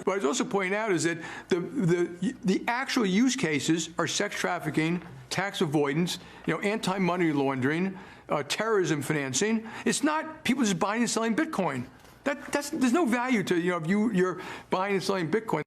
But I was also pointing out is that the actual use cases are sex trafficking, tax avoidance, anti-money laundering, terrorism financing. It's not people just buying and selling Bitcoin. There's no value to if you're buying and selling Bitcoin.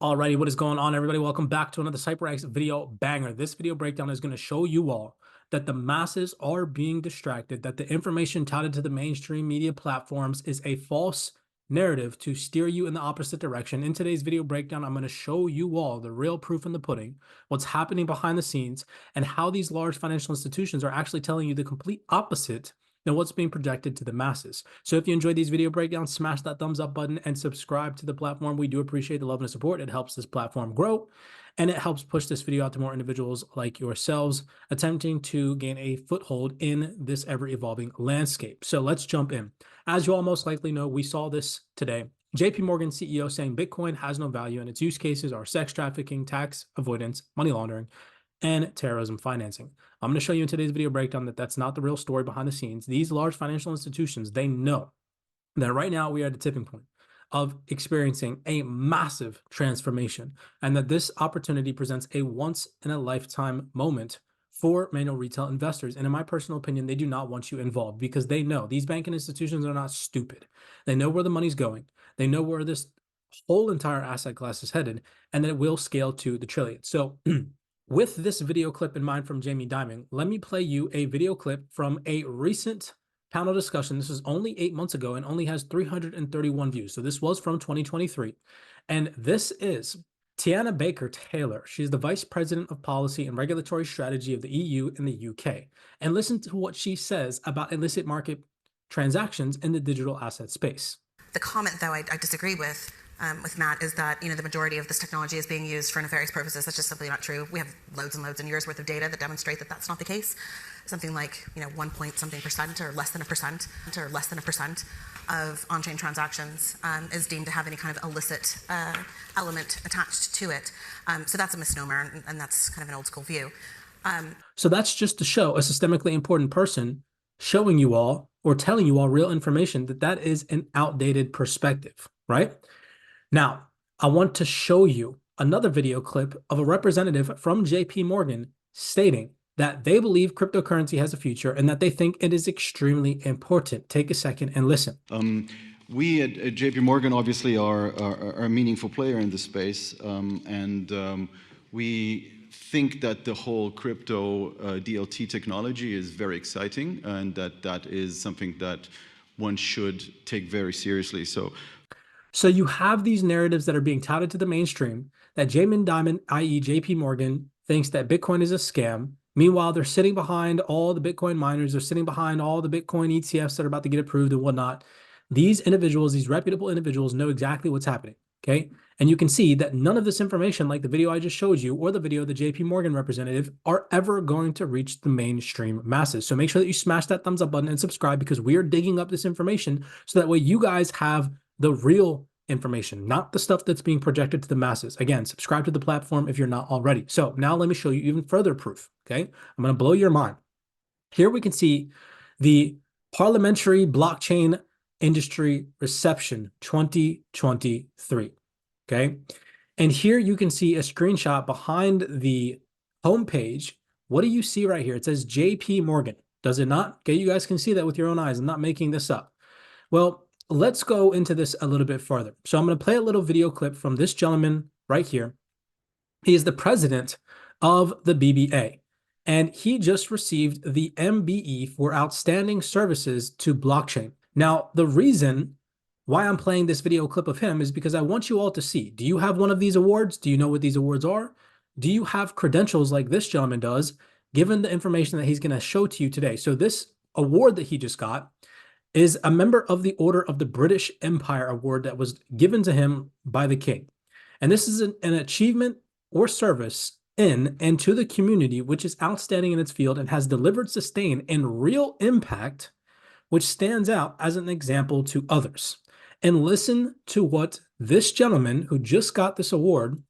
Alrighty, what is going on, everybody? Welcome back to another CYPRX video banger. This video breakdown is going to show you all that the masses are being distracted, that the information touted to the mainstream media platforms is a false narrative to steer you in the opposite direction. In today's video breakdown, I'm going to show you all the real proof in the pudding, what's happening behind the scenes, and how these large financial institutions are actually telling you the complete opposite than what's being projected to the masses. So if you enjoyed these video breakdowns, smash that thumbs up button and subscribe to the platform. We do appreciate the love and the support. It helps this platform grow, and it helps push this video out to more individuals like yourselves attempting to gain a foothold in this ever-evolving landscape. So let's jump in. As you all most likely know, we saw this today. JP Morgan CEO saying Bitcoin has no value and its use cases are sex trafficking, tax avoidance, money laundering, and terrorism financing. I'm going to show you in today's video breakdown that that's not the real story behind the scenes. These large financial institutions, they know that right now we are at a tipping point of experiencing a massive transformation, and that this opportunity presents a once-in-a-lifetime moment for manual retail investors. And in my personal opinion, they do not want you involved because they know these banking institutions are not stupid. They know where the money's going. They know where this whole entire asset class is headed, and that it will scale to the trillions. So with this video clip in mind from Jamie Dimon, let me play you a video clip from a recent panel discussion. This was only 8 months ago and only has 331 views. So this was from 2023. And this is Tiana Baker-Taylor. She's the Vice President of Policy and Regulatory Strategy of the EU and the UK. And listen to what she says about illicit market transactions in the digital asset space. The comment, though, I disagree with Matt, is that the majority of this technology is being used for nefarious purposes. That's just simply not true. We have loads and loads and years worth of data that demonstrate that that's not the case. Something like 1 point something percent or less than a percent of on-chain transactions is deemed to have any kind of illicit element attached to it. So that's a misnomer, and that's kind of an old school view. So that's just to show a systemically important person showing you all or telling you all real information that is an outdated perspective, right? Now, I want to show you another video clip of a representative from JP Morgan stating that they believe cryptocurrency has a future and that they think it is extremely important. Take a second and listen. We at JP Morgan obviously are a meaningful player in this space, and we think that the whole crypto DLT technology is very exciting, and that is something that one should take very seriously. So you have these narratives that are being touted to the mainstream that Jamie Dimon, i.e. JP Morgan, thinks that Bitcoin is a scam. Meanwhile, they're sitting behind all the Bitcoin miners. They're sitting behind all the Bitcoin ETFs that are about to get approved and whatnot. These individuals, these reputable individuals, know exactly what's happening, okay? And you can see that none of this information, like the video I just showed you or the video of the JP Morgan representative, are ever going to reach the mainstream masses. So make sure that you smash that thumbs up button and subscribe, because we are digging up this information so that way you guys have the real information, not the stuff that's being projected to the masses. Again, subscribe to the platform if you're not already. So now let me show you even further proof, okay? I'm going to blow your mind. Here we can see the Parliamentary Blockchain Industry Reception 2023, okay? And here you can see a screenshot behind the homepage. What do you see right here? It says JP Morgan, does it not? Okay, you guys can see that with your own eyes. I'm not making this up. Well, let's go into this a little bit further. So I'm going to play a little video clip from this gentleman right here. He is the president of the BBA, and he just received the MBE for outstanding services to blockchain. Now, the reason why I'm playing this video clip of him is because I want you all to see, do you have one of these awards? Do you know what these awards are? Do you have credentials like this gentleman does, given the information that he's going to show to you today? So this award that he just got is a member of the Order of the British Empire award that was given to him by the king. And this is an achievement or service in and to the community which is outstanding in its field and has delivered, sustained, and real impact, which stands out as an example to others. And listen to what this gentleman who just got this award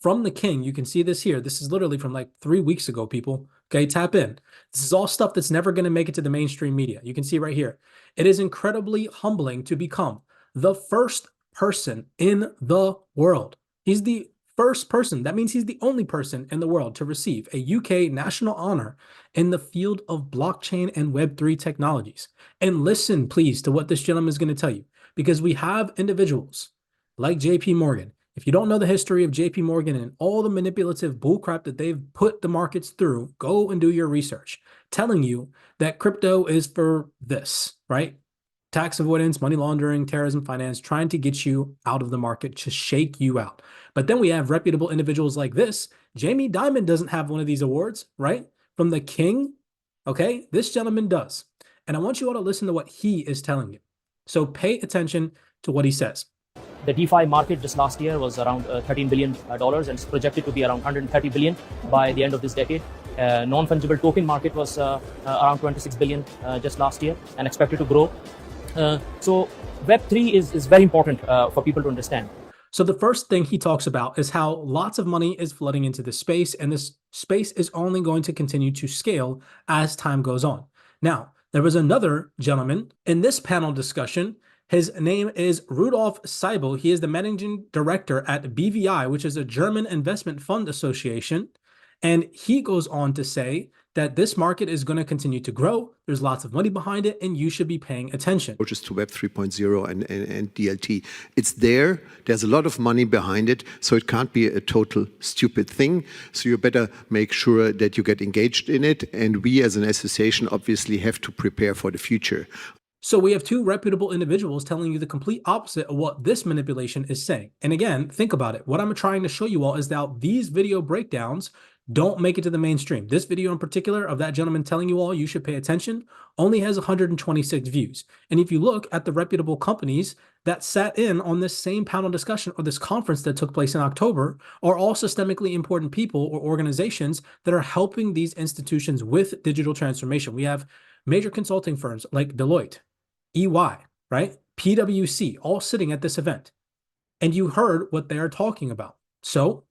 from the king, you can see this here. This is literally from like 3 weeks ago, people. Okay, tap in. This is all stuff that's never going to make it to the mainstream media. You can see right here. It is incredibly humbling to become the first person in the world. He's the first person. That means he's the only person in the world to receive a UK national honor in the field of blockchain and Web3 technologies. And listen, please, to what this gentleman is going to tell you, because we have individuals like JP Morgan. If you don't know the history of JP Morgan and all the manipulative bullcrap that they've put the markets through, go and do your research, telling you that crypto is for this, right? Tax avoidance, money laundering, terrorism finance, trying to get you out of the market, to shake you out. But then we have reputable individuals like this. Jamie Dimon doesn't have one of these awards, right? From the king, okay? This gentleman does. And I want you all to listen to what he is telling you. So pay attention to what he says. The DeFi market just last year was around $13 billion and it's projected to be around $130 billion by the end of this decade. Non-fungible token market was around $26 billion just last year and expected to grow. So Web3 is very important for people to understand. So the first thing he talks about is how lots of money is flooding into this space, and this space is only going to continue to scale as time goes on. Now, there was another gentleman in this panel discussion. His name is Rudolf Seibel. He is the managing director at BVI, which is a German investment fund association. And he goes on to say that this market is going to continue to grow. There's lots of money behind it, and you should be paying attention. Approaches to Web 3.0 and DLT. It's there. There's a lot of money behind it, so it can't be a total stupid thing. So you better make sure that you get engaged in it. And we as an association obviously have to prepare for the future. So we have two reputable individuals telling you the complete opposite of what this manipulation is saying. And again, think about it. What I'm trying to show you all is that these video breakdowns don't make it to the mainstream. This video in particular of that gentleman telling you all you should pay attention only has 126 views. And if you look at the reputable companies that sat in on this same panel discussion or this conference that took place in October are all systemically important people or organizations that are helping these institutions with digital transformation. We have major consulting firms like Deloitte, EY, right? PwC, all sitting at this event. And you heard what they are talking about. So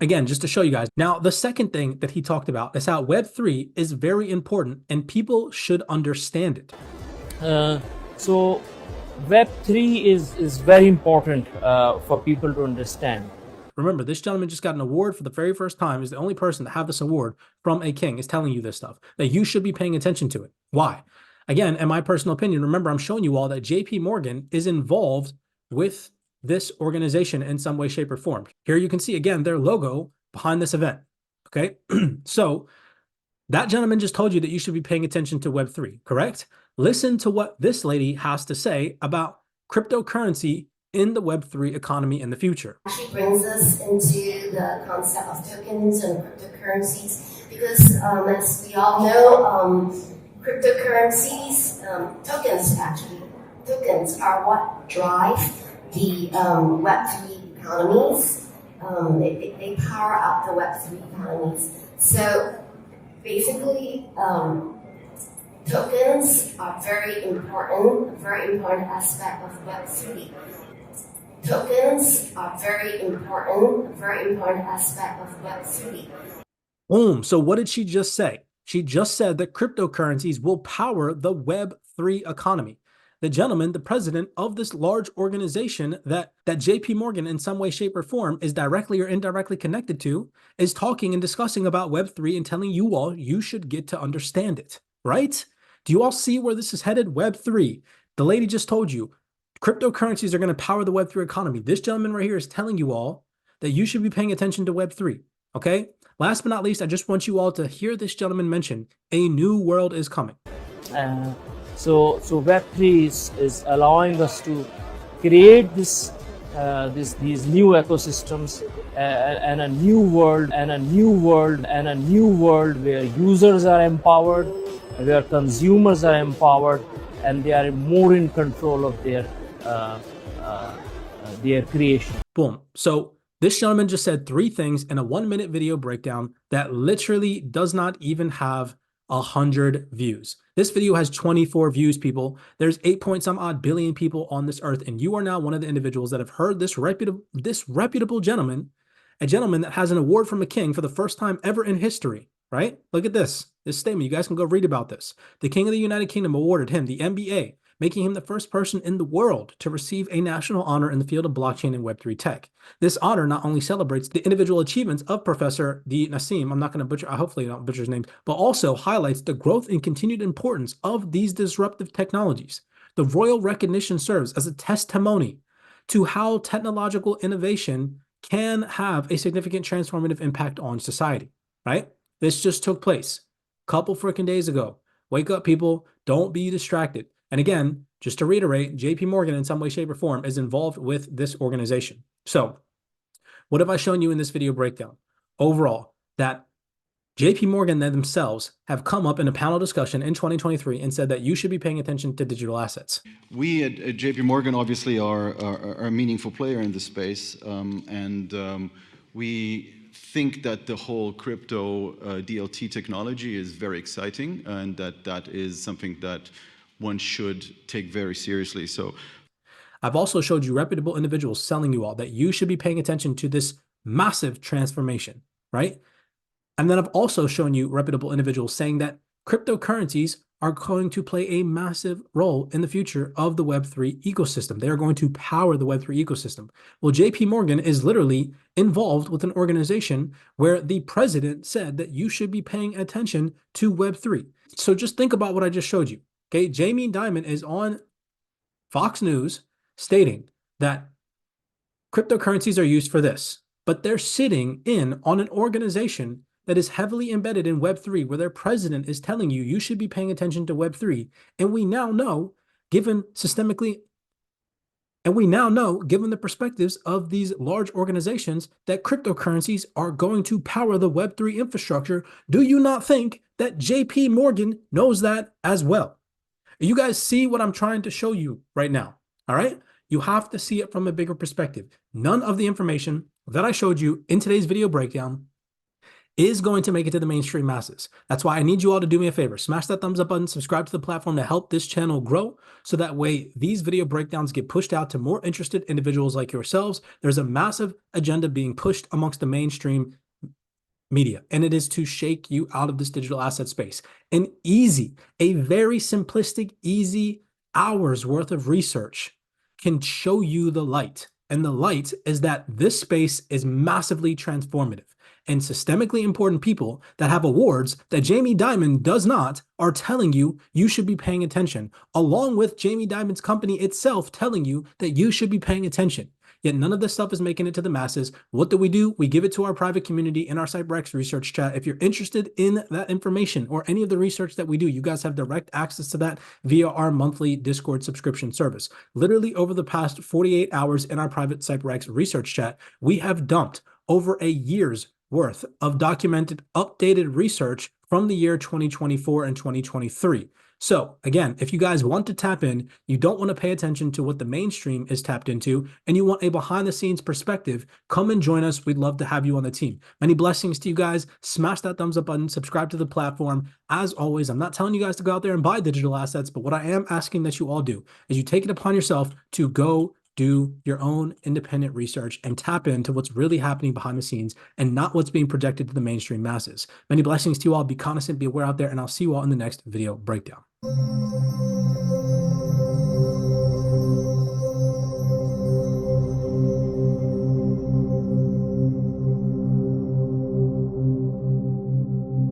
again, just to show you guys. Now, the second thing that he talked about is how Web3 is very important and people should understand it. So Web3 is very important for people to understand. Remember, this gentleman just got an award for the very first time. He's the only person to have this award from a king, is telling you this stuff, that you should be paying attention to it. Why? Again, in my personal opinion, remember, I'm showing you all that JP Morgan is involved with this organization in some way, shape, or form. Here you can see, again, their logo behind this event, okay? So that gentleman just told you that you should be paying attention to Web3, correct? Listen to what this lady has to say about cryptocurrency in the Web3 economy in the future. Actually brings us into the concept of tokens and cryptocurrencies because as we all know, cryptocurrencies, tokens are what drive the Web3 economies. They power up the Web3 economies. So basically, tokens are very important aspect of Web3. Tokens are very important aspect of Web3. Boom. So what did she just say? She just said that cryptocurrencies will power the Web3 economy. The gentleman, the president of this large organization that JP Morgan in some way, shape, or form is directly or indirectly connected to, is talking and discussing about Web3 and telling you all you should get to understand it, right? Do you all see where this is headed? Web3. The lady just told you cryptocurrencies are going to power the Web3 economy. This gentleman right here is telling you all that you should be paying attention to Web3, okay? Last but not least, I just want you all to hear this gentleman mention a new world is coming. So Web3 is allowing us to create these new ecosystems and a new world where users are empowered, where consumers are empowered, and they are more in control of their creation. Boom. So this gentleman just said 3 things in a 1-minute video breakdown that literally does not even have 100 views. This video has 24 views, people. There's 8-point-some-odd billion people on this earth, and you are now one of the individuals that have heard this reputable gentleman, a gentleman that has an award from a king for the first time ever in history, right? Look at this statement. You guys can go read about this. The King of the United Kingdom awarded him the MBA, making him the first person in the world to receive a national honor in the field of blockchain and Web3 tech. This honor not only celebrates the individual achievements of Professor D. Nassim, I'm not going to butcher, hopefully not butcher his name, but also highlights the growth and continued importance of these disruptive technologies. The royal recognition serves as a testimony to how technological innovation can have a significant transformative impact on society, right? This just took place a couple freaking days ago. Wake up, people. Don't be distracted. And again, just to reiterate, JP Morgan in some way, shape, or form is involved with this organization. So what have I shown you in this video breakdown? Overall, that JP Morgan themselves have come up in a panel discussion in 2023 and said that you should be paying attention to digital assets. We at JP Morgan obviously are a meaningful player in this space, and we think that the whole crypto DLT technology is very exciting, and that is something that one should take very seriously. So I've also showed you reputable individuals telling you all that you should be paying attention to this massive transformation, right? And then I've also shown you reputable individuals saying that cryptocurrencies are going to play a massive role in the future of the Web3 ecosystem. They are going to power the Web3 ecosystem. Well, JP Morgan is literally involved with an organization where the president said that you should be paying attention to Web3. So just think about what I just showed you. Okay, Jamie Dimon is on Fox News stating that cryptocurrencies are used for this, but they're sitting in on an organization that is heavily embedded in Web3, where their president is telling you you should be paying attention to Web3. And we now know, given the perspectives of these large organizations, that cryptocurrencies are going to power the Web3 infrastructure. Do you not think that JP Morgan knows that as well? You guys see what I'm trying to show you right now, all right? You have to see it from a bigger perspective. None of the information that I showed you in today's video breakdown is going to make it to the mainstream masses. That's why I need you all to do me a favor. Smash that thumbs up button, subscribe to the platform to help this channel grow, so that way these video breakdowns get pushed out to more interested individuals like yourselves. There's a massive agenda being pushed amongst the mainstream media, and it is to shake you out of this digital asset space. A very simplistic, easy hours worth of research can show you the light. And the light is that this space is massively transformative. And systemically important people that have awards that Jamie Dimon does not are telling you you should be paying attention, along with Jamie Dimon's company itself telling you that you should be paying attention. Yet none of this stuff is making it to the masses. What do? We give it to our private community in our CYPRX research chat. If you're interested in that information or any of the research that we do, you guys have direct access to that via our monthly Discord subscription service. Literally over the past 48 hours in our private CYPRX research chat, we have dumped over a year's worth of documented, updated research from the year 2024 and 2023. So again, if you guys want to tap in, you don't want to pay attention to what the mainstream is tapped into, and you want a behind the scenes perspective, come and join us. We'd love to have you on the team. Many blessings to you guys. Smash that thumbs up button, subscribe to the platform. As always, I'm not telling you guys to go out there and buy digital assets, but what I am asking that you all do is you take it upon yourself to go do your own independent research and tap into what's really happening behind the scenes and not what's being projected to the mainstream masses. Many blessings to you all. Be cognizant, be aware out there, and I'll see you all in the next video breakdown.